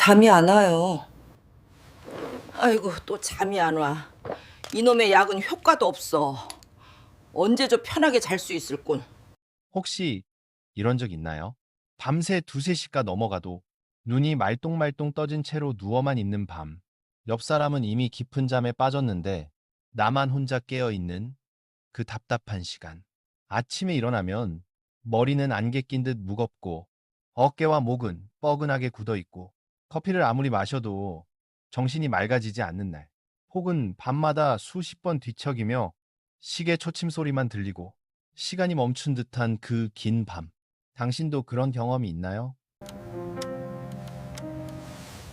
잠이 안 와요. 아이고, 또 잠이 안 와. 이놈의 약은 효과도 없어. 언제 저 편하게 잘 수 있을군. 혹시 이런 적 있나요? 밤새 두세 시가 넘어가도 눈이 말똥말똥 떠진 채로 누워만 있는 밤. 옆 사람은 이미 깊은 잠에 빠졌는데 나만 혼자 깨어 있는 그 답답한 시간. 아침에 일어나면 머리는 안개 낀 듯 무겁고 어깨와 목은 뻐근하게 굳어 있고 커피를 아무리 마셔도 정신이 맑아지지 않는 날. 혹은 밤마다 수십 번 뒤척이며 시계 초침 소리만 들리고 시간이 멈춘 듯한 그 긴 밤. 당신도 그런 경험이 있나요?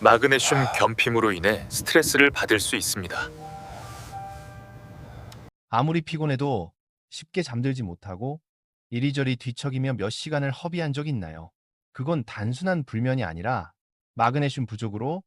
마그네슘 겸핑으로 인해 스트레스를 받을 수 있습니다. 아무리 피곤해도 쉽게 잠들지 못하고 이리저리 뒤척이며 몇 시간을 허비한 적 있나요? 그건 단순한 불면이 아니라 마그네슘 부족으로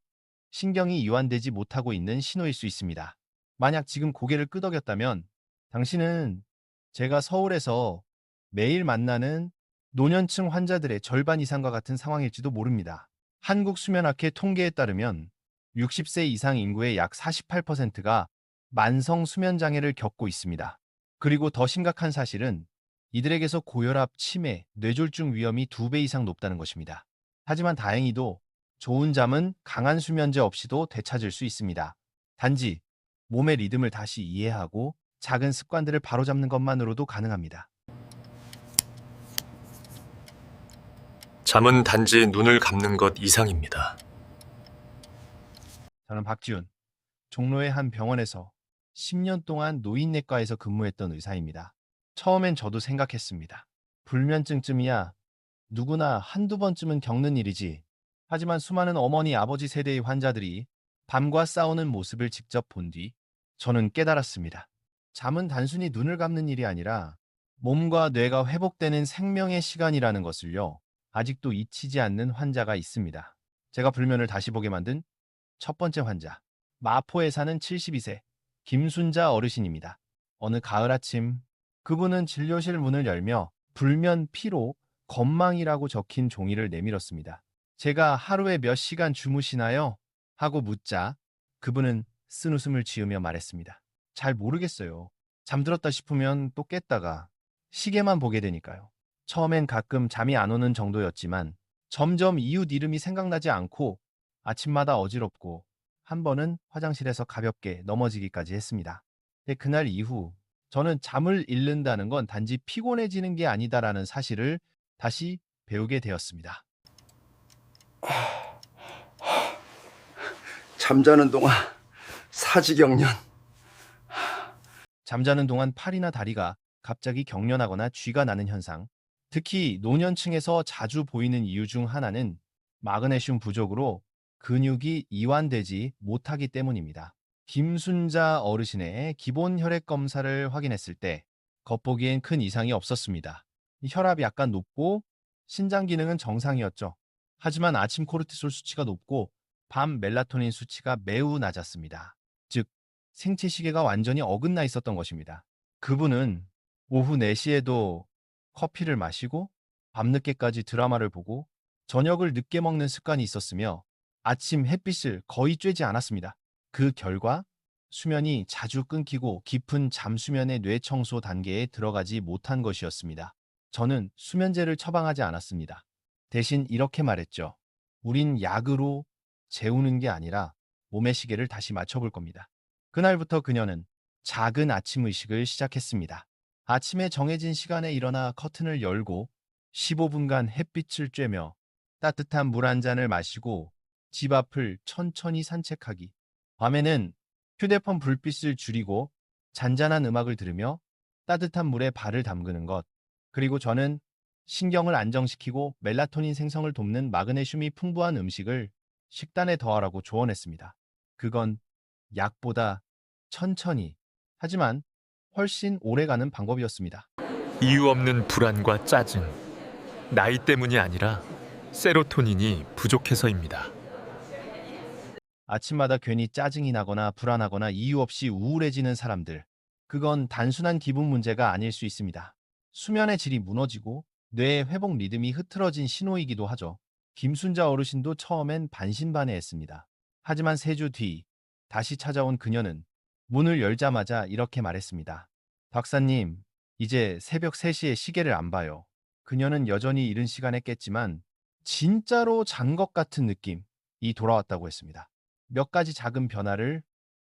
신경이 이완되지 못하고 있는 신호일 수 있습니다. 만약 지금 고개를 끄덕였다면 당신은 제가 서울에서 매일 만나는 노년층 환자들의 절반 이상과 같은 상황일지도 모릅니다. 한국수면학회 통계에 따르면 60세 이상 인구의 약 48%가 만성 수면 장애를 겪고 있습니다. 그리고 더 심각한 사실은 이들에게서 고혈압, 치매, 뇌졸중 위험이 2배 이상 높다는 것입니다. 하지만 다행히도 좋은 잠은 강한 수면제 없이도 되찾을 수 있습니다. 단지 몸의 리듬을 다시 이해하고 작은 습관들을 바로잡는 것만으로도 가능합니다. 잠은 단지 눈을 감는 것 이상입니다. 저는 박지훈, 종로의 한 병원에서 10년 동안 노인내과에서 근무했던 의사입니다. 처음엔 저도 생각했습니다. 불면증쯤이야 누구나 한두 번쯤은 겪는 일이지. 하지만 수많은 어머니, 아버지 세대의 환자들이 밤과 싸우는 모습을 직접 본 뒤 저는 깨달았습니다. 잠은 단순히 눈을 감는 일이 아니라 몸과 뇌가 회복되는 생명의 시간이라는 것을요. 아직도 잊히지 않는 환자가 있습니다. 제가 불면을 다시 보게 만든 첫 번째 환자. 마포에 사는 72세 김순자 어르신입니다. 어느 가을 아침 그분은 진료실 문을 열며 불면 피로 건망이라고 적힌 종이를 내밀었습니다. 제가 하루에 몇 시간 주무시나요? 하고 묻자 그분은 쓴웃음을 지으며 말했습니다. 잘 모르겠어요. 잠들었다 싶으면 또 깼다가 시계만 보게 되니까요. 처음엔 가끔 잠이 안 오는 정도였지만 점점 이웃 이름이 생각나지 않고 아침마다 어지럽고 한 번은 화장실에서 가볍게 넘어지기까지 했습니다. 근데 그날 이후 저는 잠을 잃는다는 건 단지 피곤해지는 게 아니다라는 사실을 다시 배우게 되었습니다. 잠자는 동안 사지경련. 잠자는 동안 팔이나 다리가 갑자기 경련하거나 쥐가 나는 현상, 특히 노년층에서 자주 보이는 이유 중 하나는 마그네슘 부족으로 근육이 이완되지 못하기 때문입니다. 김순자 어르신의 기본 혈액 검사를 확인했을 때 겉보기엔 큰 이상이 없었습니다. 혈압이 약간 높고 신장 기능은 정상이었죠. 하지만 아침 코르티솔 수치가 높고 밤 멜라토닌 수치가 매우 낮았습니다. 즉, 생체 시계가 완전히 어긋나 있었던 것입니다. 그분은 오후 4시에도 커피를 마시고 밤늦게까지 드라마를 보고 저녁을 늦게 먹는 습관이 있었으며 아침 햇빛을 거의 쬐지 않았습니다. 그 결과 수면이 자주 끊기고 깊은 잠수면의 뇌청소 단계에 들어가지 못한 것이었습니다. 저는 수면제를 처방하지 않았습니다. 대신 이렇게 말했죠. 우린 약으로 재우는 게 아니라 몸의 시계를 다시 맞춰볼 겁니다. 그날부터 그녀는 작은 아침 의식을 시작했습니다. 아침에 정해진 시간에 일어나 커튼을 열고 15분간 햇빛을 쬐며 따뜻한 물 한 잔을 마시고 집 앞을 천천히 산책하기. 밤에는 휴대폰 불빛을 줄이고 잔잔한 음악을 들으며 따뜻한 물에 발을 담그는 것. 그리고 저는 신경을 안정시키고 멜라토닌 생성을 돕는 마그네슘이 풍부한 음식을 식단에 더하라고 조언했습니다. 그건 약보다 천천히, 하지만 훨씬 오래가는 방법이었습니다. 이유 없는 불안과 짜증, 나이 때문이 아니라 세로토닌이 부족해서입니다. 아침마다 괜히 짜증이 나거나 불안하거나 이유 없이 우울해지는 사람들. 그건 단순한 기분 문제가 아닐 수 있습니다. 수면의 질이 무너지고 뇌의 회복 리듬이 흐트러진 신호이기도 하죠. 김순자 어르신도 처음엔 반신반의했습니다. 하지만 3주 뒤 다시 찾아온 그녀는 문을 열자마자 이렇게 말했습니다. 박사님, 이제 새벽 3시에 시계를 안 봐요. 그녀는 여전히 이른 시간에 깼지만 진짜로 잔 것 같은 느낌이 돌아왔다고 했습니다. 몇 가지 작은 변화를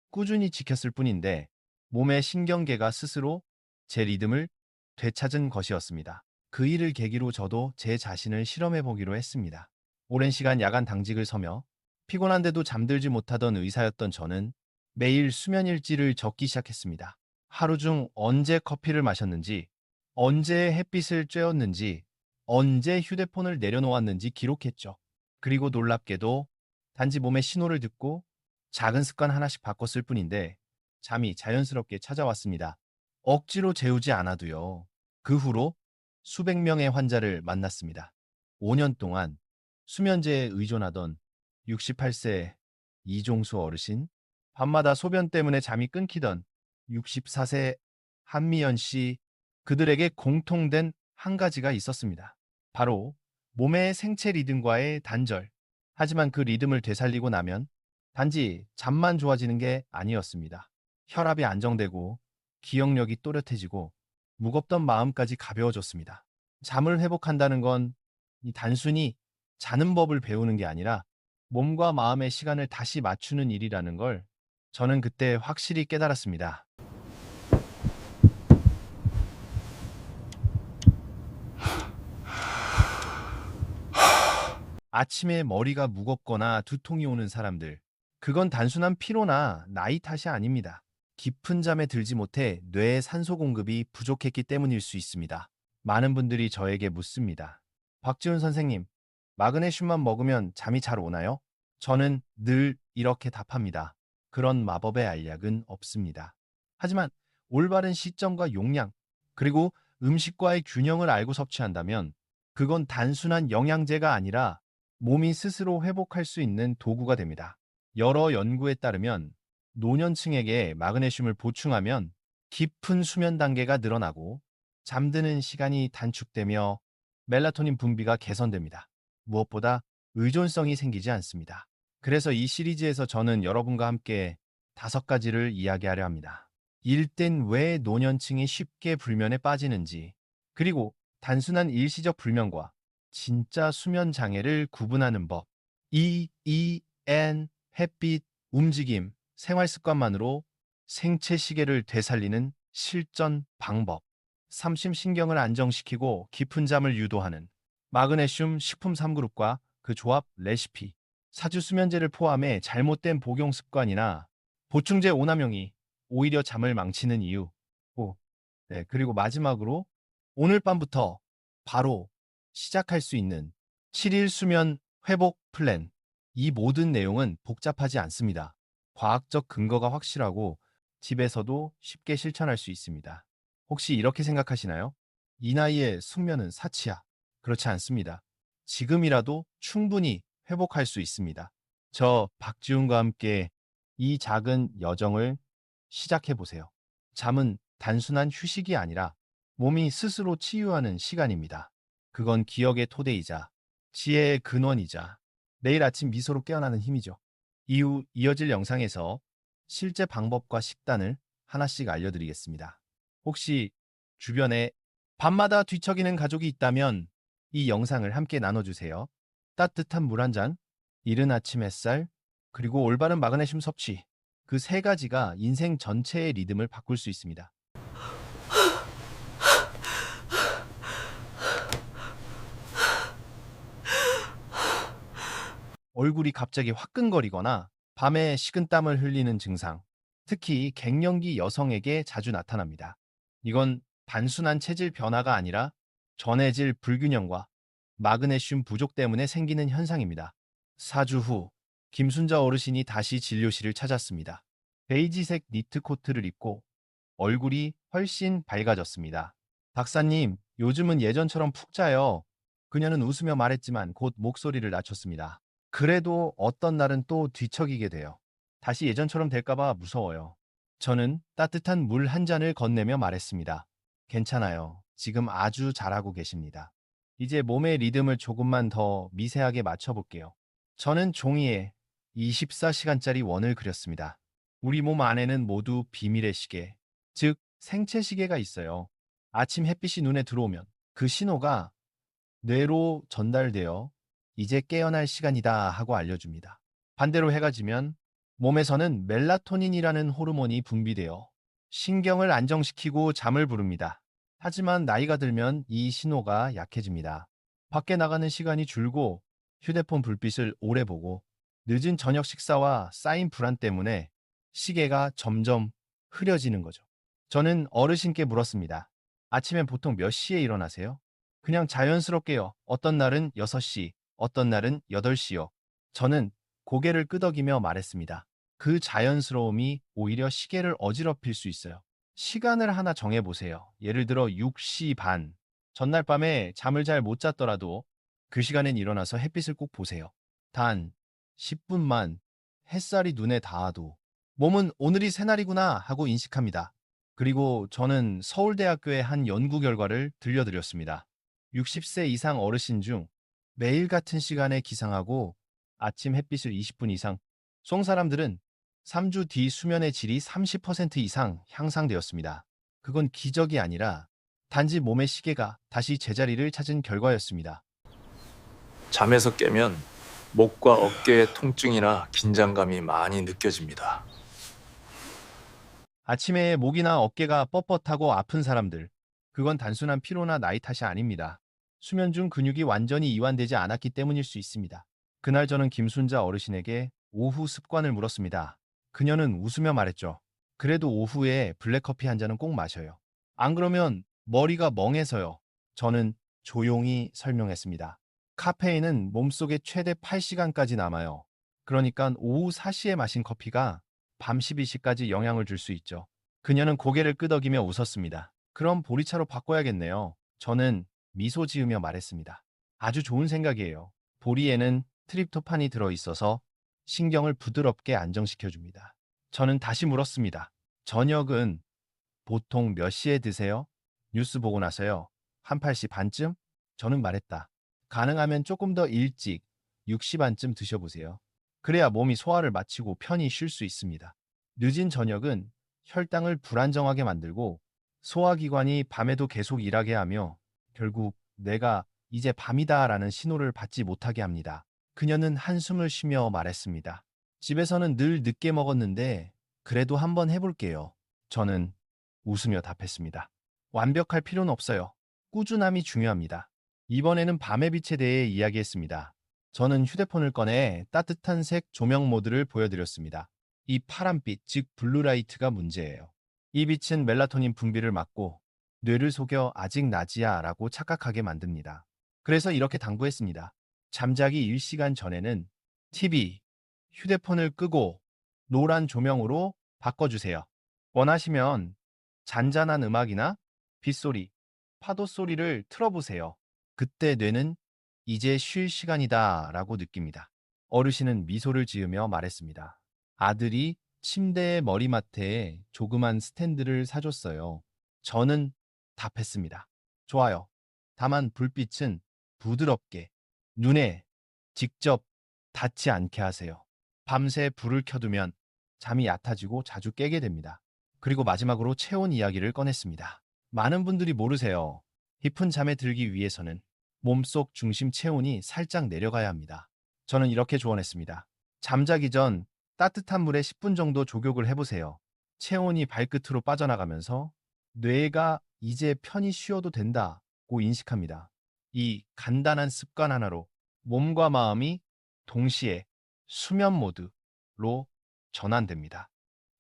꾸준히 지켰을 뿐인데 몸의 신경계가 스스로 제 리듬을 되찾은 것이었습니다. 그 일을 계기로 저도 제 자신을 실험해 보기로 했습니다. 오랜 시간 야간 당직을 서며 피곤한데도 잠들지 못하던 의사였던 저는 매일 수면 일지를 적기 시작했습니다. 하루 중 언제 커피를 마셨는지, 언제 햇빛을 쬐었는지, 언제 휴대폰을 내려놓았는지 기록했죠. 그리고 놀랍게도 단지 몸의 신호를 듣고 작은 습관 하나씩 바꿨을 뿐인데 잠이 자연스럽게 찾아왔습니다. 억지로 재우지 않아도요. 그 후로 수백 명의 환자를 만났습니다. 5년 동안 수면제에 의존하던 68세 이종수 어르신, 밤마다 소변 때문에 잠이 끊기던 64세 한미연 씨, 그들에게 공통된 한 가지가 있었습니다. 바로 몸의 생체 리듬과의 단절. 하지만 그 리듬을 되살리고 나면 단지 잠만 좋아지는 게 아니었습니다. 혈압이 안정되고 기억력이 또렷해지고 무겁던 마음까지 가벼워졌습니다. 잠을 회복한다는 건 단순히 자는 법을 배우는 게 아니라 몸과 마음의 시간을 다시 맞추는 일이라는 걸 저는 그때 확실히 깨달았습니다. 아침에 머리가 무겁거나 두통이 오는 사람들, 그건 단순한 피로나 나이 탓이 아닙니다. 깊은 잠에 들지 못해 뇌의 산소 공급이 부족했기 때문일 수 있습니다. 많은 분들이 저에게 묻습니다. 박지훈 선생님, 마그네슘만 먹으면 잠이 잘 오나요? 저는 늘 이렇게 답합니다. 그런 마법의 알약은 없습니다. 하지만 올바른 시점과 용량, 그리고 음식과의 균형을 알고 섭취한다면 그건 단순한 영양제가 아니라 몸이 스스로 회복할 수 있는 도구가 됩니다. 여러 연구에 따르면 노년층에게 마그네슘을 보충하면 깊은 수면 단계가 늘어나고 잠드는 시간이 단축되며 멜라토닌 분비가 개선됩니다. 무엇보다 의존성이 생기지 않습니다. 그래서 이 시리즈에서 저는 여러분과 함께 5가지를 이야기하려 합니다. 일땐 왜 노년층이 쉽게 불면에 빠지는지, 그리고 단순한 일시적 불면과 진짜 수면 장애를 구분하는 법. 햇빛, 움직임, 생활 습관만으로 생체 시계를 되살리는 실전 방법. 삼심신경을 안정시키고 깊은 잠을 유도하는 마그네슘 식품 3그룹과 그 조합 레시피. 사주 수면제를 포함해 잘못된 복용 습관이나 보충제 오남용이 오히려 잠을 망치는 이유. 네, 그리고 마지막으로 오늘 밤부터 바로 시작할 수 있는 7일 수면 회복 플랜. 이 모든 내용은 복잡하지 않습니다. 과학적 근거가 확실하고 집에서도 쉽게 실천할 수 있습니다. 혹시 이렇게 생각하시나요? 이 나이에 숙면은 사치야. 그렇지 않습니다. 지금이라도 충분히 회복할 수 있습니다. 저 박지훈과 함께 이 작은 여정을 시작해 보세요. 잠은 단순한 휴식이 아니라 몸이 스스로 치유하는 시간입니다. 그건 기억의 토대이자 지혜의 근원이자 매일 아침 미소로 깨어나는 힘이죠. 이후 이어질 영상에서 실제 방법과 식단을 하나씩 알려드리겠습니다. 혹시 주변에 밤마다 뒤척이는 가족이 있다면 이 영상을 함께 나눠주세요. 따뜻한 물 한 잔, 이른 아침 햇살, 그리고 올바른 마그네슘 섭취. 그 3가지가 인생 전체의 리듬을 바꿀 수 있습니다. 얼굴이 갑자기 화끈거리거나 밤에 식은땀을 흘리는 증상, 특히 갱년기 여성에게 자주 나타납니다. 이건 단순한 체질 변화가 아니라 전해질 불균형과 마그네슘 부족 때문에 생기는 현상입니다. 4주 후 김순자 어르신이 다시 진료실을 찾았습니다. 베이지색 니트 코트를 입고 얼굴이 훨씬 밝아졌습니다. 박사님, 요즘은 예전처럼 푹 자요. 그녀는 웃으며 말했지만 곧 목소리를 낮췄습니다. 그래도 어떤 날은 또 뒤척이게 돼요. 다시 예전처럼 될까봐 무서워요. 저는 따뜻한 물 한 잔을 건네며 말했습니다. 괜찮아요. 지금 아주 잘하고 계십니다. 이제 몸의 리듬을 조금만 더 미세하게 맞춰볼게요. 저는 종이에 24시간짜리 원을 그렸습니다. 우리 몸 안에는 모두 비밀의 시계, 즉 생체 시계가 있어요. 아침 햇빛이 눈에 들어오면 그 신호가 뇌로 전달되어 이제 깨어날 시간이다 하고 알려줍니다. 반대로 해가 지면 몸에서는 멜라토닌이라는 호르몬이 분비되어 신경을 안정시키고 잠을 부릅니다. 하지만 나이가 들면 이 신호가 약해집니다. 밖에 나가는 시간이 줄고 휴대폰 불빛을 오래 보고 늦은 저녁 식사와 쌓인 불안 때문에 시계가 점점 흐려지는 거죠. 저는 어르신께 물었습니다. 아침엔 보통 몇 시에 일어나세요? 그냥 자연스럽게요. 어떤 날은 6시, 어떤 날은 8시요. 저는 고개를 끄덕이며 말했습니다. 그 자연스러움이 오히려 시계를 어지럽힐 수 있어요. 시간을 하나 정해보세요. 예를 들어 6시 반. 전날 밤에 잠을 잘 못 잤더라도 그 시간엔 일어나서 햇빛을 꼭 보세요. 단 10분만 햇살이 눈에 닿아도 몸은 오늘이 새날이구나 하고 인식합니다. 그리고 저는 서울대학교의 한 연구 결과를 들려드렸습니다. 60세 이상 어르신 중 매일 같은 시간에 기상하고 아침 햇빛을 20분 이상 쏜 사람들은 3주 뒤 수면의 질이 30% 이상 향상되었습니다. 그건 기적이 아니라 단지 몸의 시계가 다시 제자리를 찾은 결과였습니다. 잠에서 깨면 목과 어깨의 통증이나 긴장감이 많이 느껴집니다. 아침에 목이나 어깨가 뻣뻣하고 아픈 사람들, 그건 단순한 피로나 나이 탓이 아닙니다. 수면 중 근육이 완전히 이완되지 않았기 때문일 수 있습니다. 그날 저는 김순자 어르신에게 오후 습관을 물었습니다. 그녀는 웃으며 말했죠. 그래도 오후에 블랙커피 한 잔은 꼭 마셔요. 안 그러면 머리가 멍해서요. 저는 조용히 설명했습니다. 카페인은 몸속에 최대 8시간까지 남아요. 그러니까 오후 4시에 마신 커피가 밤 12시까지 영향을 줄 수 있죠. 그녀는 고개를 끄덕이며 웃었습니다. 그럼 보리차로 바꿔야겠네요. 저는 미소 지으며 말했습니다. 아주 좋은 생각이에요. 보리에는 트립토판이 들어있어서 신경을 부드럽게 안정시켜줍니다. 저는 다시 물었습니다. 저녁은 보통 몇 시에 드세요? 뉴스 보고 나서요. 한 8시 반쯤? 저는 말했다. 가능하면 조금 더 일찍 6시 반쯤 드셔보세요. 그래야 몸이 소화를 마치고 편히 쉴 수 있습니다. 늦은 저녁은 혈당을 불안정하게 만들고 소화기관이 밤에도 계속 일하게 하며 결국 내가 이제 밤이다라는 신호를 받지 못하게 합니다. 그녀는 한숨을 쉬며 말했습니다. 집에서는 늘 늦게 먹었는데 그래도 한번 해볼게요. 저는 웃으며 답했습니다. 완벽할 필요는 없어요. 꾸준함이 중요합니다. 이번에는 밤의 빛에 대해 이야기했습니다. 저는 휴대폰을 꺼내 따뜻한 색 조명 모드를 보여드렸습니다. 이 파란빛, 즉 블루라이트가 문제예요. 이 빛은 멜라토닌 분비를 막고 뇌를 속여 아직 낮이야 라고 착각하게 만듭니다. 그래서 이렇게 당부했습니다. 잠자기 1시간 전에는 TV, 휴대폰을 끄고 노란 조명으로 바꿔주세요. 원하시면 잔잔한 음악이나 빗소리, 파도 소리를 틀어보세요. 그때 뇌는 이제 쉴 시간이다 라고 느낍니다. 어르신은 미소를 지으며 말했습니다. 아들이 침대의 머리맡에 조그만 스탠드를 사줬어요. 저는 답했습니다. 좋아요. 다만 불빛은 부드럽게 눈에 직접 닿지 않게 하세요. 밤새 불을 켜두면 잠이 얕아지고 자주 깨게 됩니다. 그리고 마지막으로 체온 이야기를 꺼냈습니다. 많은 분들이 모르세요. 깊은 잠에 들기 위해서는 몸속 중심 체온이 살짝 내려가야 합니다. 저는 이렇게 조언했습니다. 잠자기 전 따뜻한 물에 10분 정도 조격을 해보세요. 체온이 발끝으로 빠져나가면서 뇌가 이제 편히 쉬어도 된다고 인식합니다. 이 간단한 습관 하나로 몸과 마음이 동시에 수면 모드로 전환됩니다.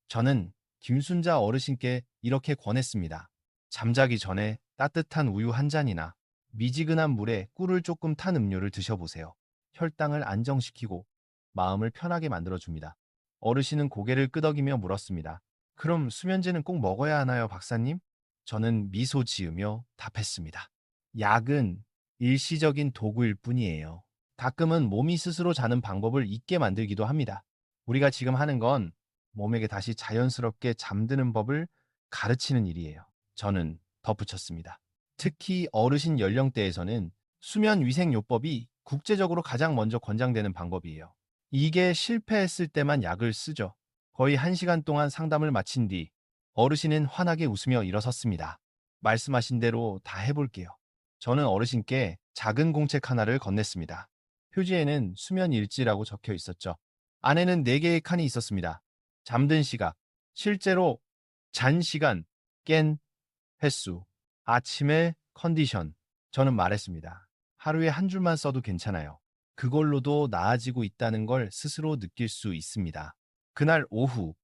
저는 김순자 어르신께 이렇게 권했습니다. 잠자기 전에 따뜻한 우유 한 잔이나 미지근한 물에 꿀을 조금 탄 음료를 드셔보세요. 혈당을 안정시키고 마음을 편하게 만들어줍니다. 어르신은 고개를 끄덕이며 물었습니다. 그럼 수면제는 꼭 먹어야 하나요, 박사님? 저는 미소 지으며 답했습니다. 약은 일시적인 도구일 뿐이에요. 가끔은 몸이 스스로 자는 방법을 잊게 만들기도 합니다. 우리가 지금 하는 건 몸에게 다시 자연스럽게 잠드는 법을 가르치는 일이에요. 저는 덧붙였습니다. 특히 어르신 연령대에서는 수면 위생요법이 국제적으로 가장 먼저 권장되는 방법이에요. 이게 실패했을 때만 약을 쓰죠. 거의 1시간 동안 상담을 마친 뒤 어르신은 환하게 웃으며 일어섰습니다. 말씀하신 대로 다 해볼게요. 저는 어르신께 작은 공책 하나를 건넸습니다. 표지에는 수면 일지라고 적혀 있었죠. 안에는 4개의 칸이 있었습니다. 잠든 시각, 실제로 잔 시간, 깬 횟수, 아침의 컨디션. 저는 말했습니다. 하루에 한 줄만 써도 괜찮아요. 그걸로도 나아지고 있다는 걸 스스로 느낄 수 있습니다. 그날 오후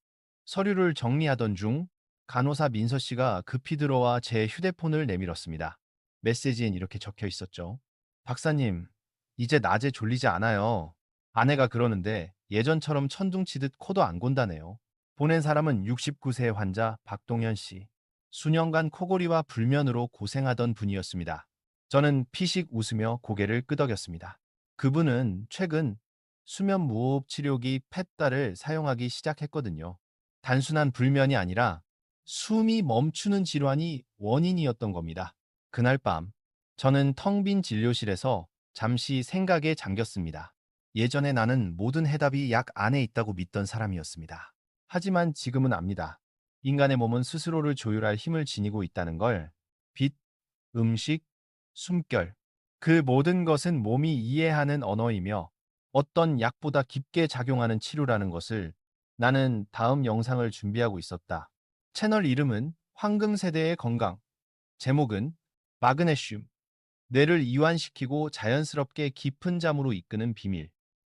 서류를 정리하던 중 간호사 민서 씨가 급히 들어와 제 휴대폰을 내밀었습니다. 메시지엔 이렇게 적혀 있었죠. 박사님, 이제 낮에 졸리지 않아요. 아내가 그러는데 예전처럼 천둥치듯 코도 안 곤다네요. 보낸 사람은 69세 환자 박동현 씨. 수년간 코골이와 불면으로 고생하던 분이었습니다. 저는 피식 웃으며 고개를 끄덕였습니다. 그분은 최근 수면 무호흡 치료기 펫다를 사용하기 시작했거든요. 단순한 불면이 아니라 숨이 멈추는 질환이 원인이었던 겁니다. 그날 밤, 저는 텅 빈 진료실에서 잠시 생각에 잠겼습니다. 예전에 나는 모든 해답이 약 안에 있다고 믿던 사람이었습니다. 하지만 지금은 압니다. 인간의 몸은 스스로를 조율할 힘을 지니고 있다는 걸. 빛, 음식, 숨결. 그 모든 것은 몸이 이해하는 언어이며 어떤 약보다 깊게 작용하는 치료라는 것을 나는 다음 영상을 준비하고 있었다. 채널 이름은 황금세대의 건강. 제목은 마그네슘. 뇌를 이완시키고 자연스럽게 깊은 잠으로 이끄는 비밀.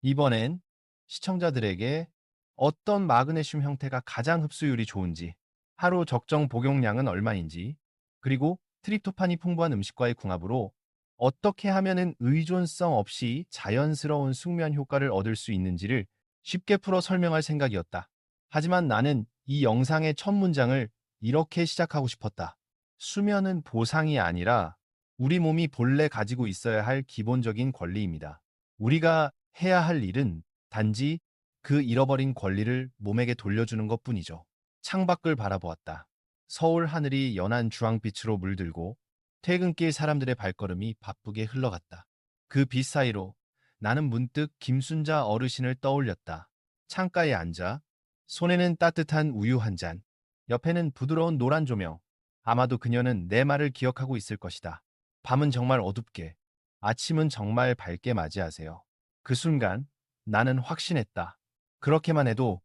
이번엔 시청자들에게 어떤 마그네슘 형태가 가장 흡수율이 좋은지, 하루 적정 복용량은 얼마인지, 그리고 트립토판이 풍부한 음식과의 궁합으로 어떻게 하면은 의존성 없이 자연스러운 숙면 효과를 얻을 수 있는지를 쉽게 풀어 설명할 생각이었다. 하지만 나는 이 영상의 첫 문장을 이렇게 시작하고 싶었다. 수면은 보상이 아니라 우리 몸이 본래 가지고 있어야 할 기본적인 권리입니다. 우리가 해야 할 일은 단지 그 잃어버린 권리를 몸에게 돌려주는 것뿐이죠. 창밖을 바라보았다. 서울 하늘이 연한 주황빛으로 물들고 퇴근길 사람들의 발걸음이 바쁘게 흘러갔다. 그 빛 사이로 나는 문득 김순자 어르신을 떠올렸다. 창가에 앉아 손에는 따뜻한 우유 한 잔, 옆에는 부드러운 노란 조명. 아마도 그녀는 내 말을 기억하고 있을 것이다. 밤은 정말 어둡게, 아침은 정말 밝게 맞이하세요. 그 순간 나는 확신했다. 그렇게만 해도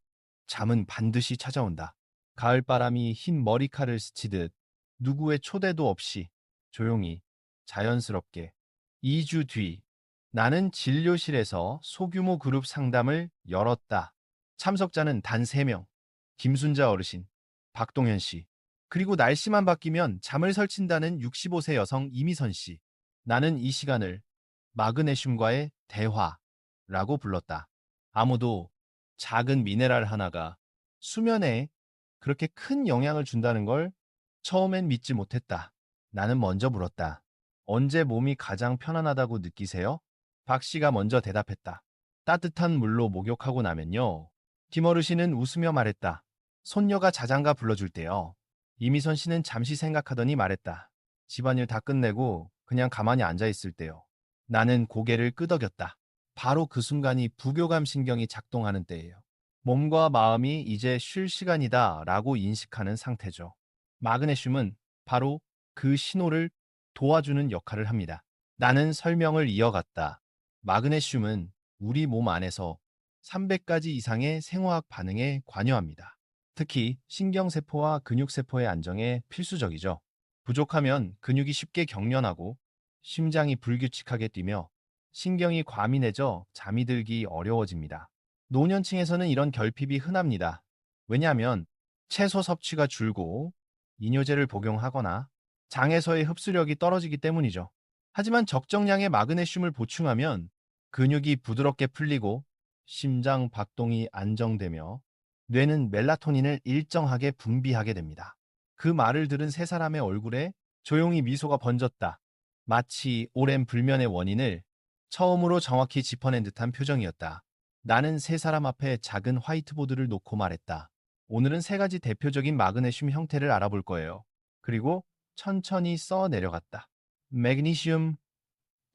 잠은 반드시 찾아온다. 가을바람이 흰 머리칼을 스치듯 누구의 초대도 없이 조용히, 자연스럽게. 2주 뒤, 나는 진료실에서 소규모 그룹 상담을 열었다. 참석자는 단 3명. 김순자 어르신, 박동현 씨, 그리고 날씨만 바뀌면 잠을 설친다는 65세 여성 이미선 씨. 나는 이 시간을 마그네슘과의 대화라고 불렀다. 아무도 작은 미네랄 하나가 수면에 그렇게 큰 영향을 준다는 걸 처음엔 믿지 못했다. 나는 먼저 물었다. 언제 몸이 가장 편안하다고 느끼세요? 박 씨가 먼저 대답했다. 따뜻한 물로 목욕하고 나면요. 김어르신은 웃으며 말했다. 손녀가 자장가 불러줄 때요. 이미선 씨는 잠시 생각하더니 말했다. 집안일 다 끝내고 그냥 가만히 앉아있을 때요. 나는 고개를 끄덕였다. 바로 그 순간이 부교감 신경이 작동하는 때예요. 몸과 마음이 이제 쉴 시간이다 라고 인식하는 상태죠. 마그네슘은 바로 그 신호를 도와주는 역할을 합니다. 나는 설명을 이어갔다. 마그네슘은 우리 몸 안에서 300가지 이상의 생화학 반응에 관여합니다. 특히 신경세포와 근육세포의 안정에 필수적이죠. 부족하면 근육이 쉽게 경련하고 심장이 불규칙하게 뛰며 신경이 과민해져 잠이 들기 어려워집니다. 노년층에서는 이런 결핍이 흔합니다. 왜냐하면 채소 섭취가 줄고 이뇨제를 복용하거나 장에서의 흡수력이 떨어지기 때문이죠. 하지만 적정량의 마그네슘을 보충하면 근육이 부드럽게 풀리고 심장 박동이 안정되며 뇌는 멜라토닌을 일정하게 분비하게 됩니다. 그 말을 들은 세 사람의 얼굴에 조용히 미소가 번졌다. 마치 오랜 불면의 원인을 처음으로 정확히 짚어낸 듯한 표정이었다. 나는 세 사람 앞에 작은 화이트보드를 놓고 말했다. 오늘은 3가지 대표적인 마그네슘 형태를 알아볼 거예요. 그리고 천천히 써 내려갔다. 매그니슘,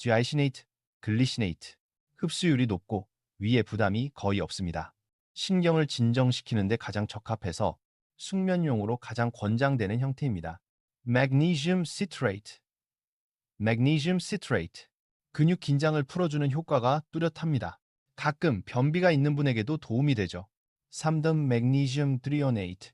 디아이시네이트, 글리시네이트. 흡수율이 높고 위에 부담이 거의 없습니다. 신경을 진정시키는데 가장 적합해서 숙면용으로 가장 권장되는 형태입니다. Magnesium citrate. Magnesium citrate. 근육 긴장을 풀어주는 효과가 뚜렷합니다. 가끔 변비가 있는 분에게도 도움이 되죠. 3등 Magnesium threonate.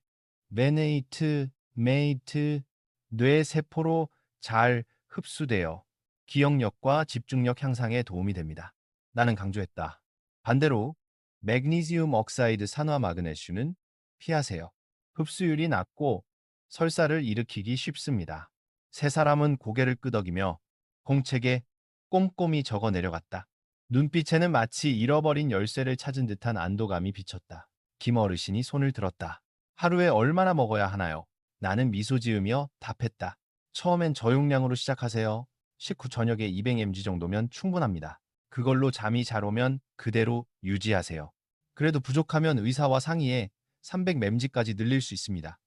메네이트, 메이트, 뇌세포로 잘 흡수되어 기억력과 집중력 향상에 도움이 됩니다. 나는 강조했다. 반대로 매그니시움 억사이드 산화 마그네슘은 피하세요. 흡수율이 낮고 설사를 일으키기 쉽습니다. 세 사람은 고개를 끄덕이며 공책에 꼼꼼히 적어 내려갔다. 눈빛에는 마치 잃어버린 열쇠를 찾은 듯한 안도감이 비쳤다. 김 어르신이 손을 들었다. 하루에 얼마나 먹어야 하나요? 나는 미소 지으며 답했다. 처음엔 저용량으로 시작하세요. 식후 저녁에 200mg 정도면 충분합니다. 그걸로 잠이 잘 오면 그대로 유지하세요. 그래도 부족하면 의사와 상의해 300mg까지 늘릴 수 있습니다.